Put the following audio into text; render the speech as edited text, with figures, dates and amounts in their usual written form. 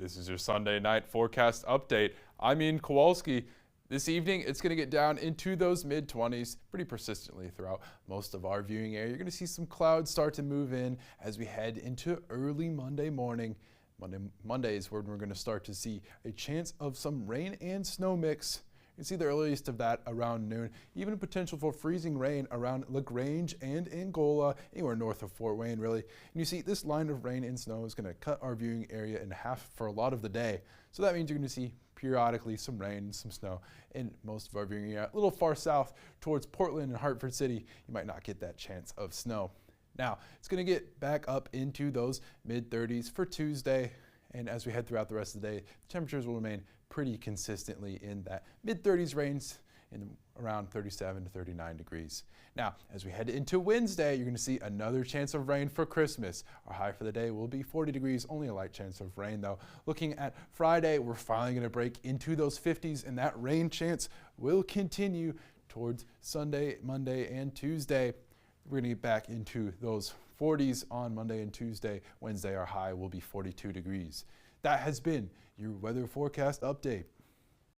This is your Sunday night forecast update. I'm Ian Kowalski. This evening, it's going to get down into those mid-20s pretty persistently throughout most of our viewing area. You're going to see some clouds start to move in as we head into early Monday morning. Monday is when we're going to start to see a chance of some rain and snow mix. You can see the earliest of that around noon, even a potential for freezing rain around LaGrange and Angola, anywhere north of Fort Wayne, really. And you see this line of rain and snow is going to cut our viewing area in half for a lot of the day. So that means you're going to see periodically some rain and some snow in most of our viewing area. A little far south towards Portland and Hartford City, you might not get that chance of snow. Now, it's going to get back up into those mid-30s for Tuesday. And as we head throughout the rest of the day, the temperatures will remain pretty consistently in that mid-30s range in around 37 to 39 degrees. Now, as we head into Wednesday, you're going to see another chance of rain for Christmas. Our high for the day will be 40 degrees, only a light chance of rain though. Looking at Friday, we're finally going to break into those 50s, and that rain chance will continue towards Sunday, Monday, and Tuesday. We're going to get back into those 40s on Monday and Tuesday. Wednesday, our high will be 42 degrees. That has been your weather forecast update.